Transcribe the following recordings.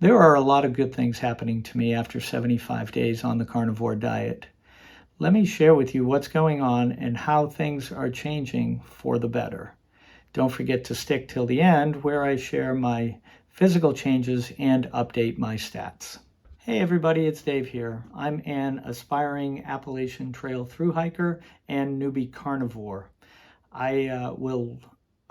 There are a lot of good things happening to me after 75 days on the carnivore diet. Let me share with you what's going on and how things are changing for the better. Don't forget to stick till the end where I share my physical changes and update my stats. Hey everybody, it's Dave here. I'm an aspiring Appalachian Trail Thru-Hiker and newbie carnivore. I will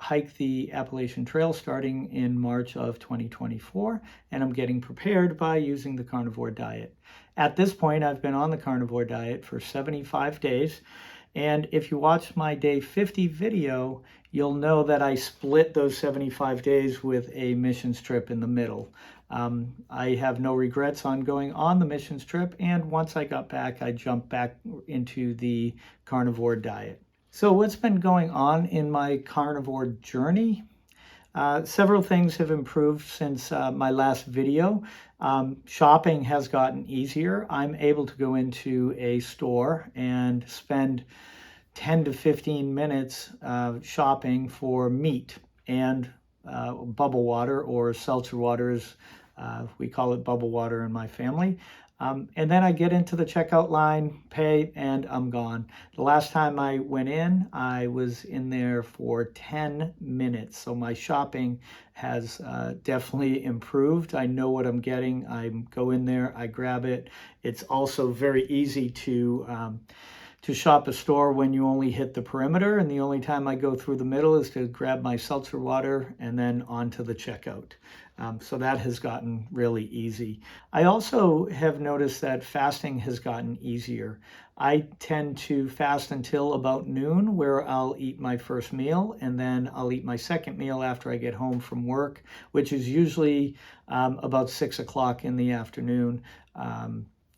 hike the Appalachian Trail starting in March of 2024, and I'm getting prepared by using the carnivore diet. At this point, I've been on the carnivore diet for 75 days, and if you watch my day 50 video, you'll know that I split those 75 days with a missions trip in the middle. I have no regrets on going on the missions trip, and once I got back, I jumped back into the carnivore diet. So what's been going on in my carnivore journey? Several things have improved since my last video. Shopping has gotten easier. I'm able to go into a store and spend 10 to 15 minutes shopping for meat and bubble water, or seltzer waters. We call it bubble water in my family. And then I get into the checkout line, pay, and I'm gone. The last time I went in, I was in there for 10 minutes. So my shopping has definitely improved. I know what I'm getting. I go in there, I grab it. It's also very easy to shop a store when you only hit the perimeter, and the only time I go through the middle is to grab my seltzer water and then onto the checkout. So that has gotten really easy. I also have noticed that fasting has gotten easier. I tend to fast until about noon, where I'll eat my first meal, and then I'll eat my second meal after I get home from work, which is usually about 6 o'clock in the afternoon.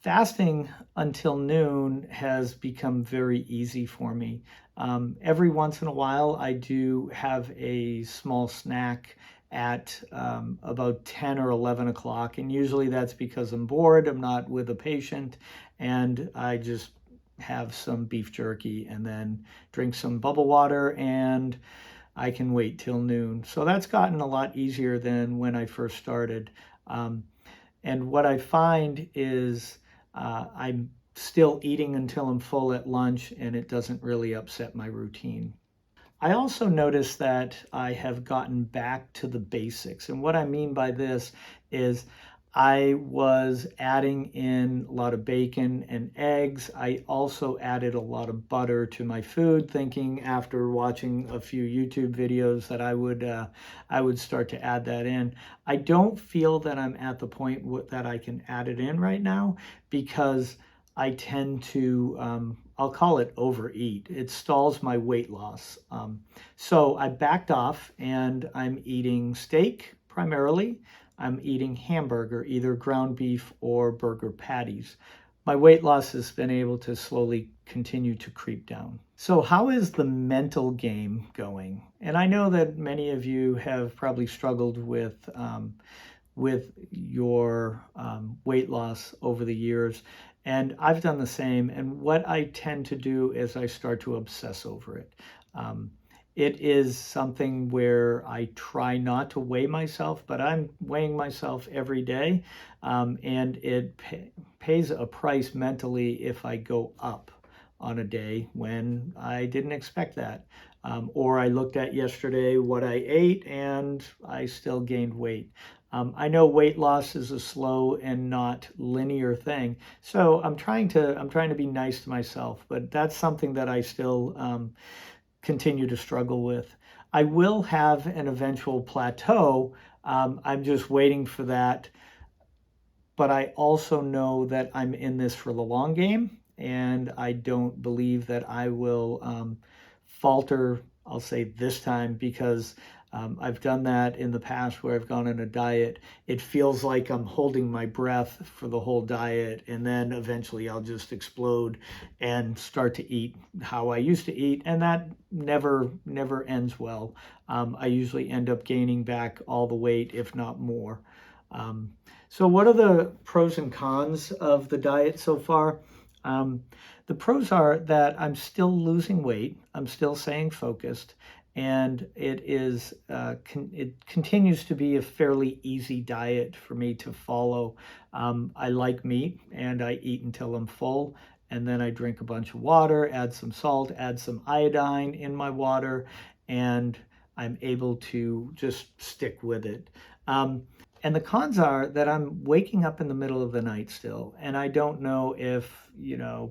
Fasting until noon has become very easy for me. Every once in a while, I do have a small snack at about 10 or 11 o'clock, and usually that's because I'm bored, I'm not with a patient, and I just have some beef jerky and then drink some bubble water, and I can wait till noon. So that's gotten a lot easier than when I first started. And what I find is I'm still eating until I'm full at lunch, and it doesn't really upset my routine. I also noticed that I have gotten back to the basics. And what I mean by this is I was adding in a lot of bacon and eggs. I also added a lot of butter to my food, thinking after watching a few YouTube videos that I would start to add that in. I don't feel that I'm at the point that I can add it in right now, because I tend to, I'll call it overeat. It stalls my weight loss. So I backed off, and I'm eating steak primarily. I'm eating hamburger, either ground beef or burger patties. My weight loss has been able to slowly continue to creep down. So how is the mental game going? And I know that many of you have probably struggled with your weight loss over the years. And I've done the same. And what I tend to do is I start to obsess over it. It is something where I try not to weigh myself, but I'm weighing myself every day. And it pays a price mentally if I go up on a day when I didn't expect that. Or I looked at yesterday what I ate, and I still gained weight. I know weight loss is a slow and not linear thing, so I'm trying to be nice to myself, but that's something that I still continue to struggle with. I will have an eventual plateau. I'm just waiting for that, but I also know that I'm in this for the long game, and I don't believe that I will falter, I'll say this time, because I've done that in the past where I've gone on a diet. It feels like I'm holding my breath for the whole diet, and then eventually I'll just explode and start to eat how I used to eat, and that never ends well. I usually end up gaining back all the weight, if not more. So what are the pros and cons of the diet so far? The pros are that I'm still losing weight, I'm still staying focused, and it continues to be a fairly easy diet for me to follow. I like meat, and I eat until I'm full, and then I drink a bunch of water, add some salt, add some iodine in my water, and I'm able to just stick with it. And the cons are that I'm waking up in the middle of the night still. And I don't know if,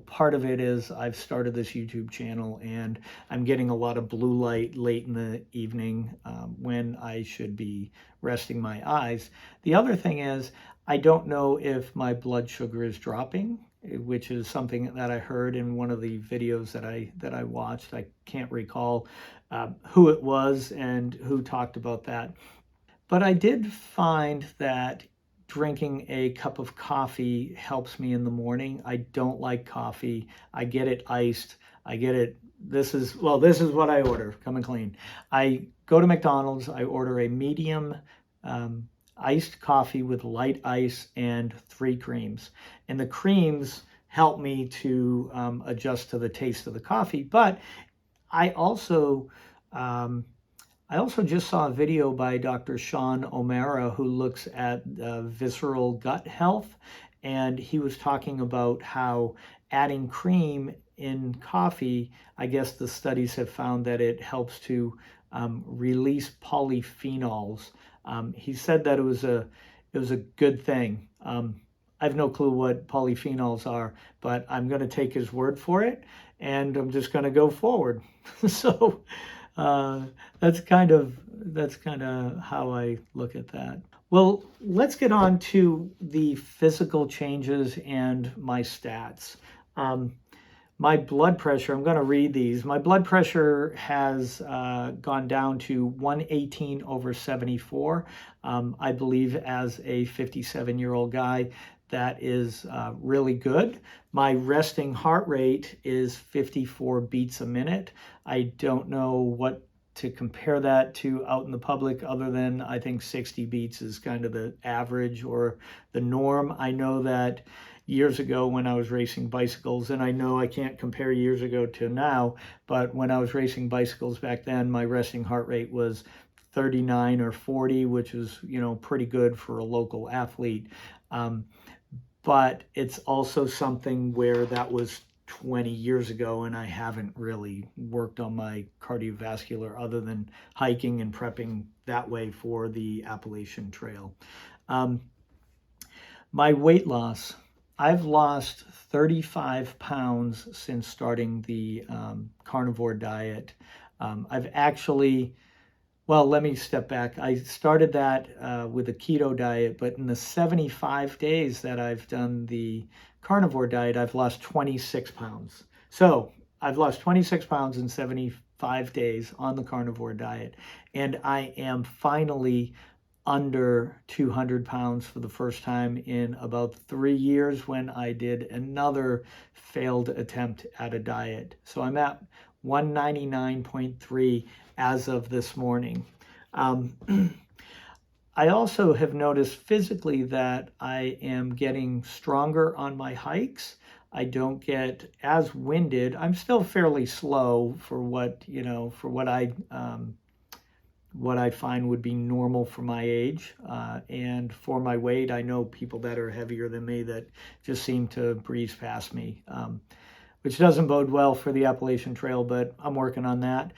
part of it is I've started this YouTube channel and I'm getting a lot of blue light late in the evening when I should be resting my eyes. The other thing is, I don't know if my blood sugar is dropping, which is something that I heard in one of the videos that I watched. I can't recall who it was and who talked about that. But I did find that drinking a cup of coffee helps me in the morning. I don't like coffee. I get it iced. I get it. This is what I order, coming clean. I go to McDonald's, I order a medium iced coffee with light ice and 3 creams. And the creams help me to adjust to the taste of the coffee. But I also just saw a video by Dr. Sean O'Mara, who looks at visceral gut health, and he was talking about how adding cream in coffee, I guess the studies have found that it helps to release polyphenols. He said that it was a good thing. I have no clue what polyphenols are, but I'm going to take his word for it, and I'm just going to go forward. So that's kind of how I look at that. Well, let's get on to the physical changes and my stats. My blood pressure, I'm going to read these. My blood pressure has gone down to 118/74. I believe as a 57-year-old guy, that is really good. My resting heart rate is 54 beats a minute. I don't know what to compare that to out in the public, other than I think 60 beats is kind of the average or the norm. I know that years ago when I was racing bicycles, and I know I can't compare years ago to now, but when I was racing bicycles back then, my resting heart rate was 39 or 40, which is, pretty good for a local athlete. But it's also something where that was 20 years ago, and I haven't really worked on my cardiovascular other than hiking and prepping that way for the Appalachian Trail. My weight loss, I've lost 35 pounds since starting the carnivore diet. I've actually, well, let me step back. I started that with a keto diet, but in the 75 days that I've done the carnivore diet, I've lost 26 pounds. So I've lost 26 pounds in 75 days on the carnivore diet, and I am finally under 200 pounds for the first time in about 3 years when I did another failed attempt at a diet. So I'm at 199.3 as of this morning. I also have noticed physically that I am getting stronger on my hikes. I don't get as winded. I'm still fairly slow for what I find would be normal for my age. And for my weight, I know people that are heavier than me that just seem to breeze past me, which doesn't bode well for the Appalachian Trail, but I'm working on that.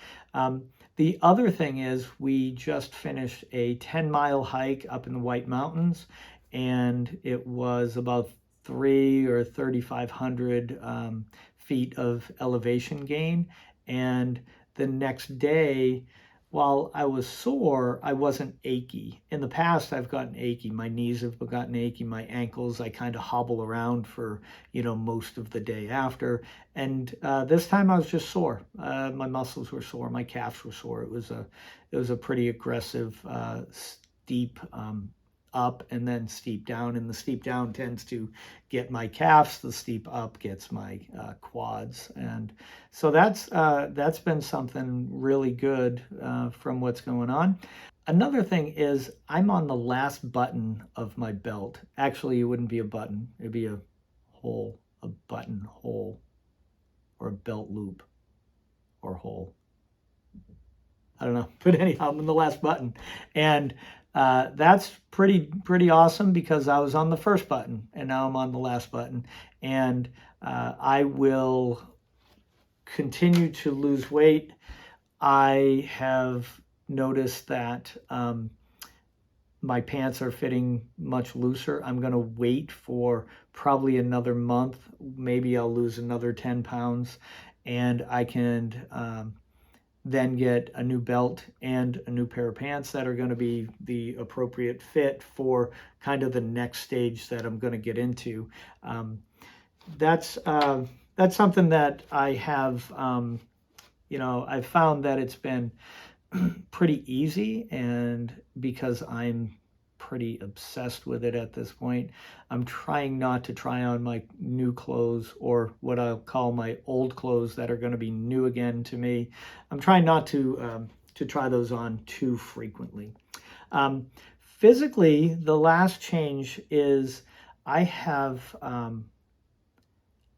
The other thing is we just finished a 10-mile hike up in the White Mountains, and it was about 3,000 or 3,500 feet of elevation gain. And the next day, while I was sore, I wasn't achy. In the past, I've gotten achy. My knees have gotten achy, my ankles, I kind of hobble around for, most of the day after. And this time I was just sore. My muscles were sore, my calves were sore. It was a pretty aggressive, steep up and then steep down, and the steep down tends to get my calves, the steep up gets my quads. And so that's been something really good from what's going on. Another thing is I'm on the last button of my belt. Actually, it wouldn't be a button, it'd be a hole, a button hole, or a belt loop or hole. I don't know, but anyhow, I'm on the last button. And that's pretty awesome because I was on the first button and now I'm on the last button. And I will continue to lose weight. I have noticed that my pants are fitting much looser. I'm going to wait for probably another month. Maybe I'll lose another 10 pounds and I can then get a new belt and a new pair of pants that are going to be the appropriate fit for kind of the next stage that I'm going to get into. That's something that I have, I've found that it's been pretty easy, and because I'm pretty obsessed with it at this point, I'm trying not to try on my new clothes or what I'll call my old clothes that are going to be new again to me. I'm trying not to try those on too frequently. Physically, the last change is I have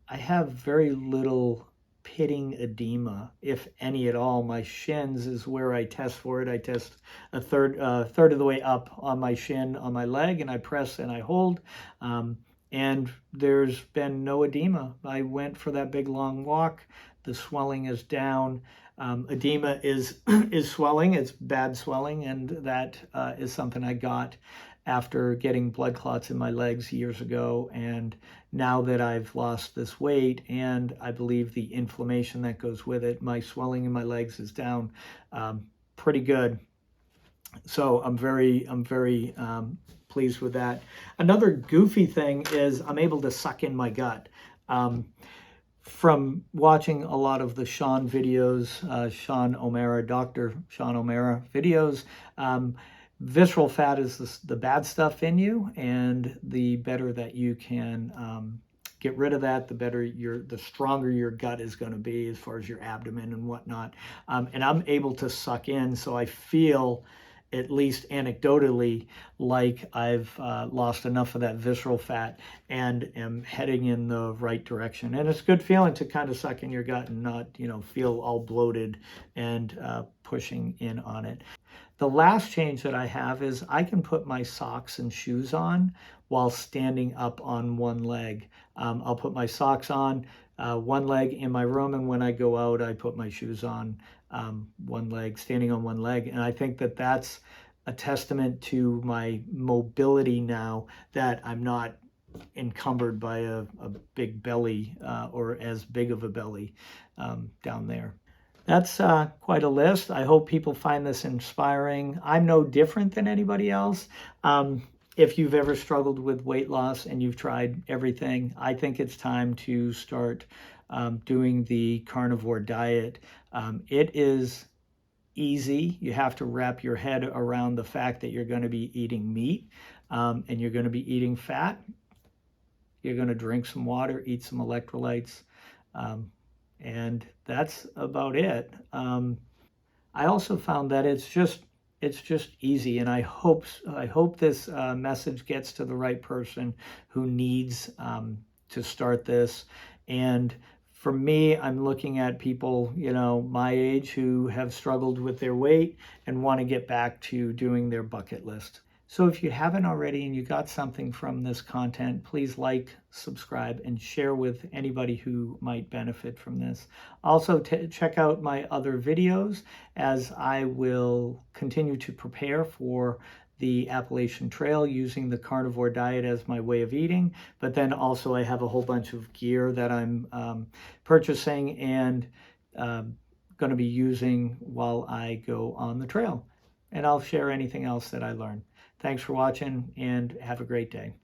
very little pitting edema, if any at all. My shins is where I test for it. I test a third of the way up on my shin, on my leg, and I press and I hold. And there's been no edema. I went for that big long walk. The swelling is down. Edema is swelling. It's bad swelling, and that is something I got after getting blood clots in my legs years ago. And now that I've lost this weight and I believe the inflammation that goes with it, my swelling in my legs is down pretty good. So I'm very pleased with that. Another goofy thing is I'm able to suck in my gut. From watching a lot of the Sean videos, Dr. Sean O'Mara videos, visceral fat is the bad stuff in you, and the better that you can get rid of that, the stronger your gut is going to be as far as your abdomen and whatnot. And I'm able to suck in, so I feel, at least anecdotally, like I've lost enough of that visceral fat and am heading in the right direction. And it's a good feeling to kind of suck in your gut and not, feel all bloated and pushing in on it. The last change that I have is I can put my socks and shoes on while standing up on one leg. I'll put my socks on one leg in my room, and when I go out, I put my shoes on one leg, standing on one leg. And I think that that's a testament to my mobility now, that I'm not encumbered by a big belly or as big of a belly down there. That's quite a list. I hope people find this inspiring. I'm no different than anybody else. If you've ever struggled with weight loss and you've tried everything, I think it's time to start doing the carnivore diet. It is easy. You have to wrap your head around the fact that you're going to be eating meat and you're going to be eating fat. You're going to drink some water, eat some electrolytes. And that's about it. I also found that it's just easy, and I hope this message gets to the right person who needs to start this. And for me, I'm looking at people, my age, who have struggled with their weight and want to get back to doing their bucket list. So if you haven't already and you got something from this content, please like, subscribe, and share with anybody who might benefit from this. Also, check out my other videos, as I will continue to prepare for the Appalachian Trail using the carnivore diet as my way of eating. But then also I have a whole bunch of gear that I'm purchasing and going to be using while I go on the trail. And I'll share anything else that I learn. Thanks for watching, and have a great day.